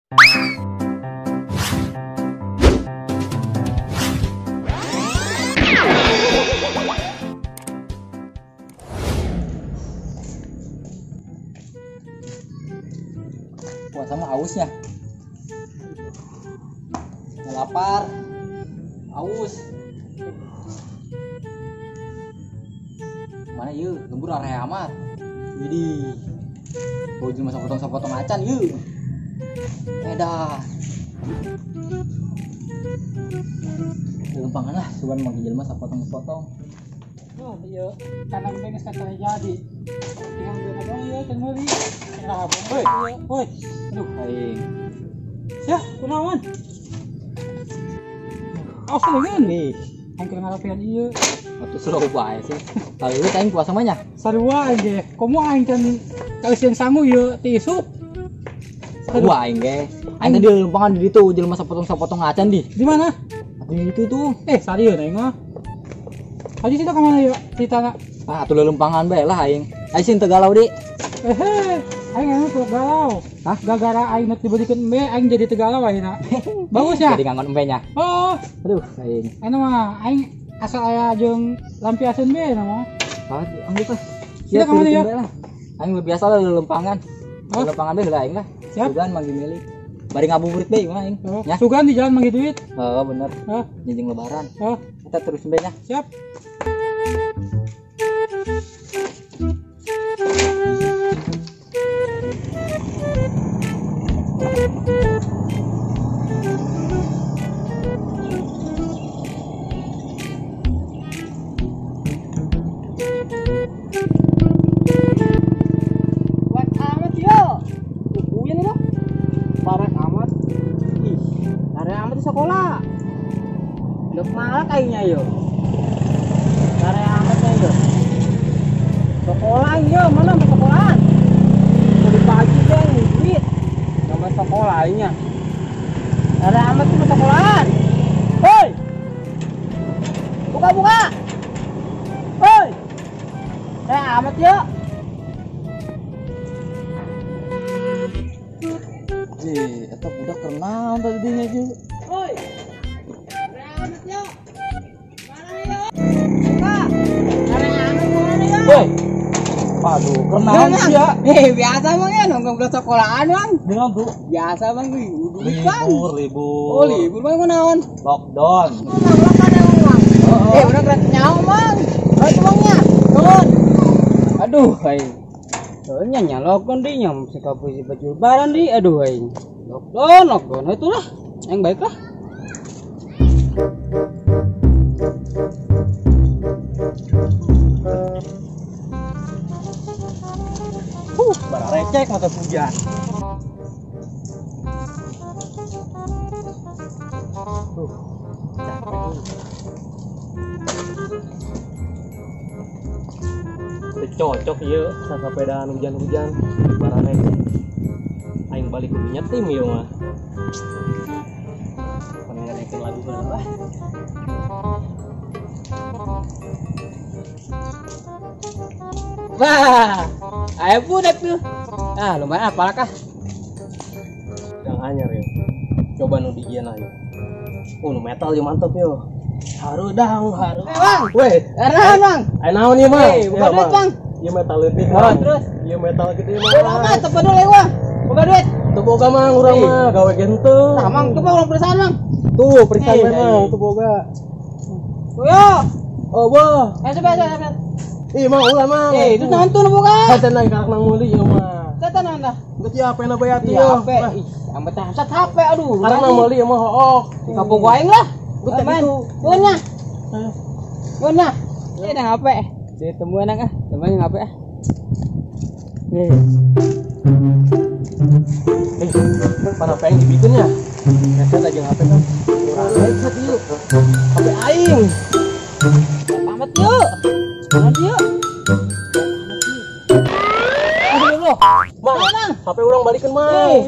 Puasa mah ausnya. Lapar. Aus. Mana yuk? Lembur area amat. Widih. Bojol masa potong-potong acan yuk. Edah. Gampang lah, cuman mau jelema sapotong-potong. Oh iya, karena benes kata jadi. Tinggal gue ngomong ya, kan meuli. Kenapa? Woi. Aduh, aing. Sia, kunaon? Awas lengan nih. Aing keur ngarapian ieu. Atuh slow bae sih. Kalau lu aing puasa mah nya. Sarua aing ge. Komo aing kan kalisian sangu ieu ti isuk. Sarua aing ge. Aing tadi lempangan di ditu jelema sapotong-sapotong acan di. Di mana? Di itu tuh. Sarieu aing mah. Tadi kita ke mana yuk? Cerita Ah, atuh lempangan bae lah aing. Aing sing teu galau di. Aing anu tuh galau. Hah? Gara-gara aing diberikan embe, aing jadi tegalau ayeuna. Bagus ya? Jadi ngangon embe nya. Oh. Aduh, aing. Anu mah aing asal aya jeung lampiaseun be mah. Ah, anggap teh. Kita ke mana ya? Aing biasa lah lempangan. Oh. Lempangan bae lah aing lah. Siap. Sugan manggi milih. Bari ngabuburit bae mah aing. Oh. Nya. Sugan di jalan manggi duit. Oh, bener. Oh. Nyinjing lebaran. Oh. Kita terus embe nya. Siap. Kuat amat yo. Kuyen lo. Parah amat. Ih, parah amat di sekolah. Dok malah kayaknya yo. Parah amat yo. Sekolah yo, mana mau sekolahan? Dari pagi deh duit. Nama sekolahnya. Parah amat tuh sekolahan. Hoi. Buka. Hoi. Amat yo. Eta budak kenaon tadi dinya juga. Oi. Amat yo. Mana yo? Buka. Amat mana yo? Woi. Waduh, kenaon sih ya? Biasa Bang ya nongkrong ke sekolahan Bang. Dengan tuh. Biasa Bang kuy. Libur. Oh, libur Bang kunaon? Lockdown. Lockdown ya Bang. Udah gratis nyawa Bang. Itu Bangnya. Nuhun. Aduh, aing. Soalnya nyalokon di nyam sekapusi baju lebaran di. Aduh aing. Lockdown. Itulah yang baik lah. Barang recek mata hujan. Cocok ya sepedaan hujan-hujan barang recek. Aing balik ke minyak tim ya mah. Pengen lagu berapa? Wah, ayo budak tuh. Ah, lumayan apalah kah? Yang anyar ya. Coba nu digian aja. Nu metal yo mantep yo. Haru. Bang. Weh, enaon Bang? Enaon ieu mah? Buka duit Bang. Ieu metal leutik. Terus ieu metal gede mah. Lama teu peduli Bang. Buka duit. Teu boga Mang urang mah gawe genteu. Nah, Mang coba urang periksaan Mang. Tuh, periksaan Mang teu boga. Yo. Oh, boh. Coba. Ih, Mang ulah Mang. Itu nonton bukan? Hacan nang karak nang meuli ieu mah. Tata nang dah. Geus ieu HP na bae atuh. Iya, HP. Ih, amat hasat HP aduh. Karak nang meuli ieu mah hook. Di kampung gua aing lah. Gua main. Punya. Ini ada HP. Dia temuan ah. Temuan yang HP ah. Pada apa yang dibikinnya? Saya aja HP kan. Kurang baik hati yuk. HP aing. Pamit yuk. Nanti yuk. Aduh, Mang. HP urang balikeun, Mang.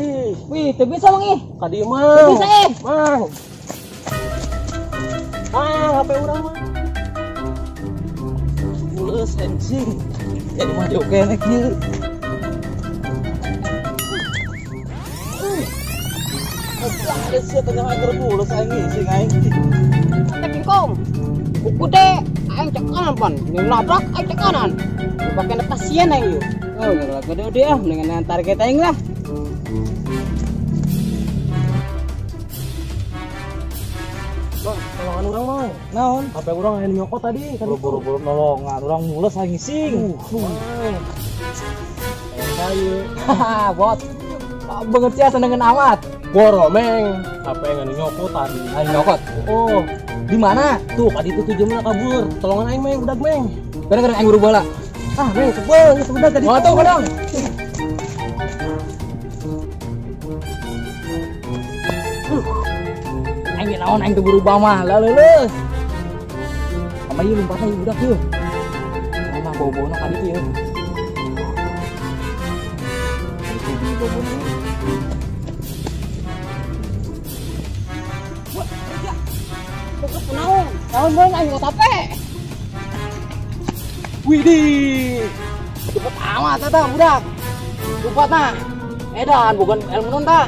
Wih, teu bisa Mang ih. Ka dieu Mang. Teu bisa Mang. HP urang Mang. Bulus anjing. Jadi mah jauh kenek ieu. Ada sih tengah air mulus aing ngisi aing. Cek kingkong. Buku deh, aing cek kanan pan. Yang nabrak aing cek kanan. Pakai pasien aing yuk. Oh, nyerah gede dia, dengan target aing lah. Bang, tolongan orang mah. Naon? HP orang yang nyokot tadi. Buru-buru nolongan orang mulus aing ngising. Ayo. Haha, bot. Banget sih senengin amat. Boro meng, HP yang nyokot tadi. Aing nyokot. Oh, di mana? Tuh, tadi itu jamnya kabur. Tolongan aing meng, udah meng. Kadang-kadang aing buru bola. Ah, meng, sebel, sebentar tadi. Mau tuh, kadang. Aing naon aing teu berubah mah. Lah leuleus. Sama ieu lompatna ieu budak ieu. Mah bau-bauna ka ditu ieu. Naon beung aing nggak capek. Widih. Cepet amat eta budak. Lompatna. Edan bukan ilmu non tah.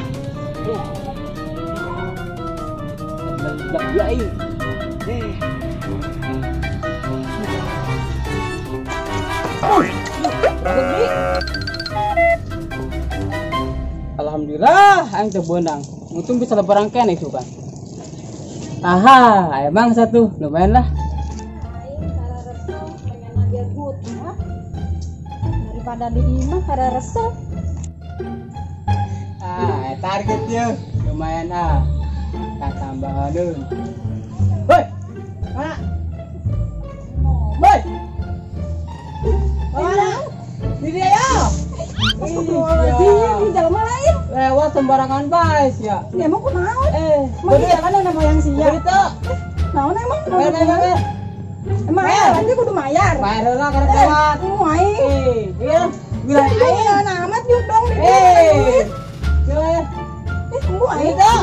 Jak dia aing. Alhamdulillah aing teu beunang. Untung bisa lebaran keneh itu kan. Aha, emang satu lumayan lah. Daripada di imah kada resep. Target dia lumayan ah. Tak tambah aduh. Hoi. Mana? Hoi. Mana? Di dia ya. Di jalan lain. Lewat sembarangan baes ya. Ya emang kunaon? Emang di bener. jalan ada moyang sia. Begitu. Naon emang? Bener. Emang ayah dia kudu mayar. Bayar heula karena lewat. Muai. Iya. Bila Ayo amat yuk dong. Coba. Muai. Begitu.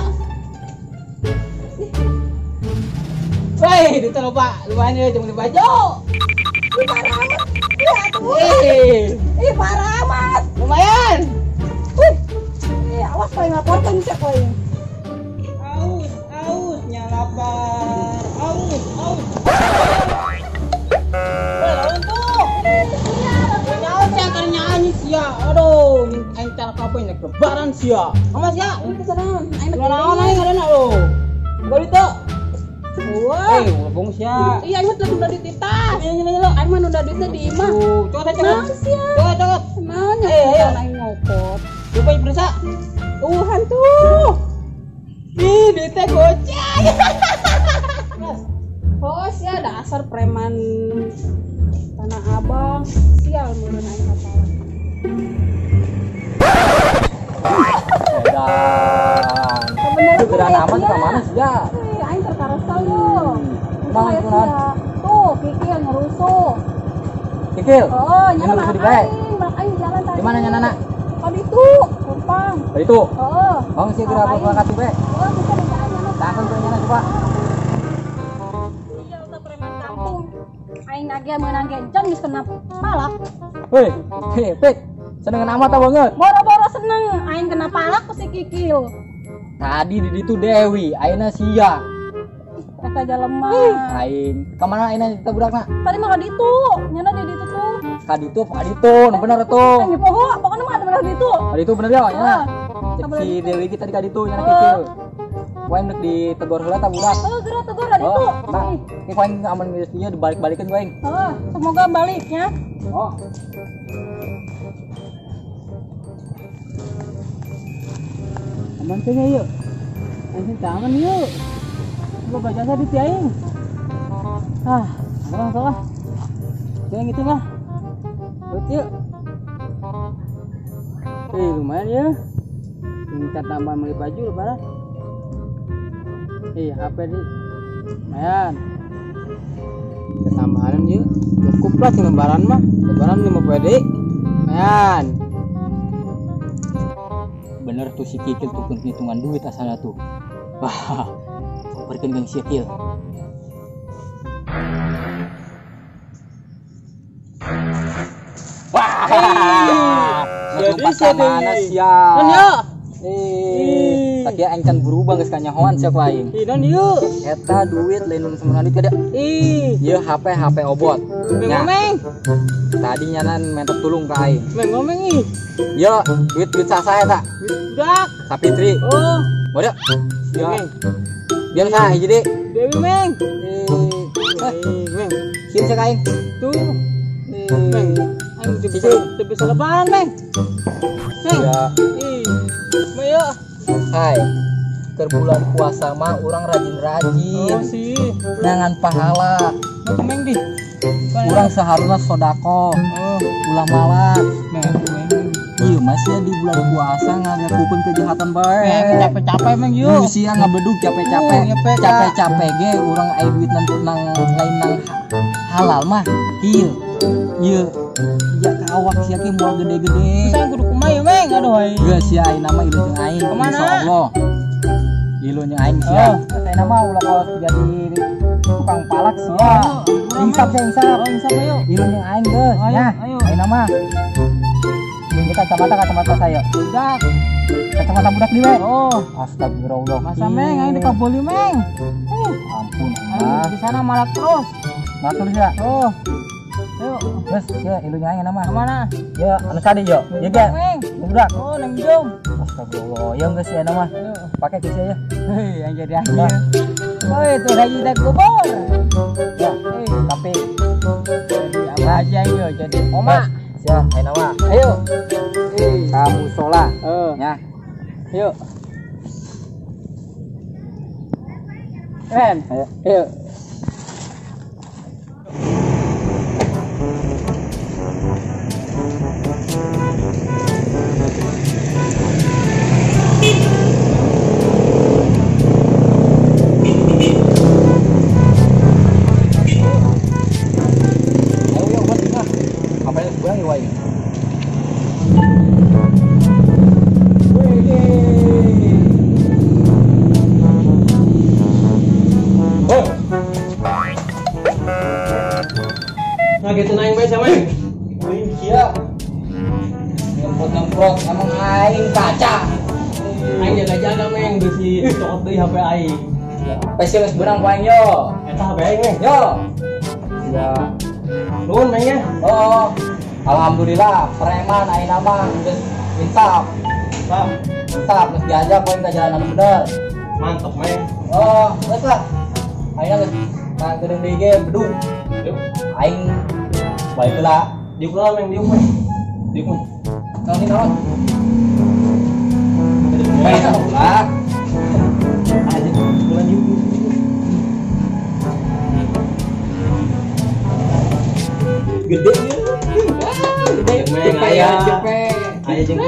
Woi, itu lupa, lumayan ya cuma di baju. Parah amat. Ya tuh. Parah amat. Lumayan. Awas paling laporkan sih paling. Aus, nyalabar. Aus. Lawan tuh. Nyawa sih akan nyanyi sia. Aduh, aing cara kapan nek lebaran sia. Amas ya. Itu sekarang. Naon aing ngaranna lo. Bari teu. Wah, ngobong sia. Iya, aing mah udah dititas. Lo, aing mah udah di imah. Coba Naon sia? Coba. Naon ya? Ayo. Aing ngopot. Coba periksa. Hantu. Ih, duitnya goceng. Oh, sia dasar preman Tanah Abang. Sial mun aing kapal. Edan. Sebenarnya Geran aman ke mana sih ya? Aing terkaresel yo. Bang, itu naon? Tuh, kikil ngerusuh. Kikil. Oh, nyana Ngerusuh di malah bae? aing jalan tadi. Di mana nyana? Tadi tuh, Kumpang. Dari itu. Oh. Bang sih kira berangkat tuh be. Oh, bisa di jalan nyana. Takkan tuh nyana coba. Iya, udah preman kampung. Aing nagih meunang gencong geus kena palak. Hei, Pik. Seneng amat tau banget. Boro-boro seneng aing kena palak ku si kikil. Tadi di situ Dewi, ayeuna sia. Eta lemah. Aing, kemana ayeuna ditabrakna? Tadi mah ka ditu, nyana di ditu tuh. Ka ditu, ka ditu, nu bener tuh. Aing di poho, pokoknya mah ada bener ditu. Ka ditu bener ya, nyana. Cek si Dewi kita di ka ditu, nyana kecil. Wae nek ditegor heula ta budak. Geura tegur ada ditu. Nah, ini wae aman geus nya dibalik-balikeun wae. Semoga baliknya. Oh. Aman teh yuk. Aing tangan yuk. Gua baca di aing. Orang salah. Jangan gitu mah. Betul. Lumayan ya. Minta tambahan beli baju lebaran. HP di. Lumayan. Ketambahan yuk. Cukup lah sih lebaran mah. Lebaran 5 PD. Lumayan. Bener tuh si Kikil tuh hitungan duit asalnya tuh. Wah, samperkeun jeung si Kikil. Wah, jadi mana sia? Kan ya? Tapi aing can berubah geus ka nyahoan sia ku aing. Dan yuk. Eta duit lain sebenarnya kada. Ih, Ieu HP obot. Nya, ngomeng. tadi nyanan minta tulung ka aing. Ngomeng ih. Ieu duit sasa eta. Budak. Sapitri. Oh, Waduh. Ieu. Meng. Biar sah hiji deui. Dewi Meng. Meng. Sim sia ka aing. Tuh. Meng. Aing teu bisa lebaran, Meng. Meng. Ya. Ih. Mayo. Hai. Bulan puasa mah orang Oh rajin-rajin. sih. Jangan pahala. Matu Meng di. Orang seharusnya sodako. Oh, Ulah malat. Meng. Iya masih di bulan puasa ngagakupun kejahatan Meng, bae. capek-capek Meng yuk. Usia ngabedug capek-capek. Ngepek, Kak. Capek-capek ge urang aya duit nang lain nang halal mah. Kieu. Ieu ya ka awak sia ge moal gede-gede. Saya kudu kumaha Meng, aduh ai. Geus sia ayeuna mah ilu jeung aing. Kemana? Insyaallah. Ilu jeung aing sia. Ayeuna mah ulah kawas jadi tukang palak sia. Insap sia insap. Oh, insap ayo. Ilu jeung aing geus. Ayo, Nya, ayo. ayeuna mah. Ini kacamata saya. Budak. Kacamata budak di we. Oh, Astagfirullah. masa Meng aing dikabuli Meng. Ampun. Aing di sana malah terus. Matur sia. Oh. Ayo, Geus, ya ilu jeung aing nama. kemana? Ya, anu tadi yo. Ya ge. Meng. Budak. Oh, neng jom. Astagfirullah. Ya geus ya nama. Ayo. Pakai geus ya. Hei, yang jadi akhir. Oh, itu lagi dak kubur. Ya, Hei, tapi jadi apa aja yuk, jadi oma. sia ayeuna mah. Ayo. Hei. Kamu sholat. Ya. Ya. Yuk. Ren. Ayo. Yuk. Ayo buat kita. Apa yang sebenarnya wae? Nah gitu naik bae sama Meng. Iya. Ngempot emang aing kaca. Aing jaga-jaga Meng besi cokot deui HP aing. Spesialis benang paling yo. Eta HP aing Meng. Yo. Ya. Nuhun Meng ya. Oh. Alhamdulillah preman ayeuna mah geus insaf. Bang, Insaf geus diajak poin ka jalanan bener. mantep Meng. Oh, geus lah. Ayeuna geus nah geudeung deui ge bedung. Yuk. Aing bae heula. Diuk lah Meng, diuk Meng. Diuk Meng. Naon ieu naon? Bae heula. Aja bulan diuk. Gede ya. Gede Meng aya. Aya jeung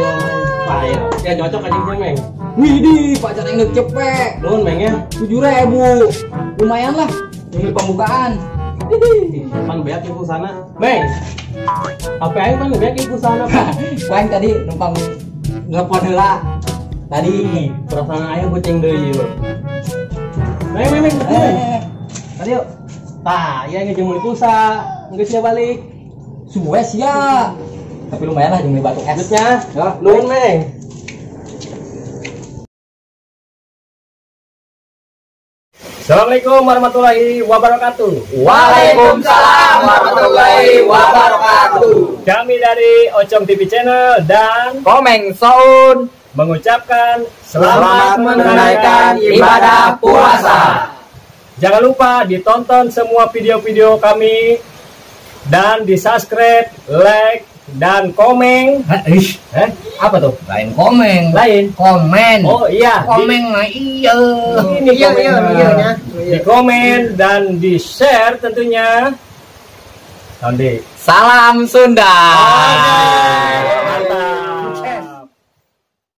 pae. Ya cocok aja jeung Meng. Widih, pacar yang dek cepek. Nuhun Meng ya. 7.000. Lumayan lah. Ini pembukaan. Pan beak ibu sana. Meng. HP aing pan beak ibu sana. Kuaing tadi numpang ngelepon heula. Tadi Perasaan aya goceng deui yeuh. Meng. Tadi yuk. Tah, iya ngejeng meuli pulsa. Geus nya balik. suwe sia. Tapi lumayan lah jeung beli batu es. Geusnya. Ya, Nuhun Meng. Assalamualaikum warahmatullahi wabarakatuh. Waalaikumsalam warahmatullahi wabarakatuh. Kami dari Ocong TV Channel dan Komeng Sound mengucapkan selamat menunaikan ibadah puasa. Jangan lupa ditonton semua video-video kami dan di-subscribe, like, dan komen. Apa tuh? Lain komeng. Lain. Komen. Oh iya. Komeng mah iya. Ini komennya. Di komen dan di share tentunya. Sandi. Salam Sunda.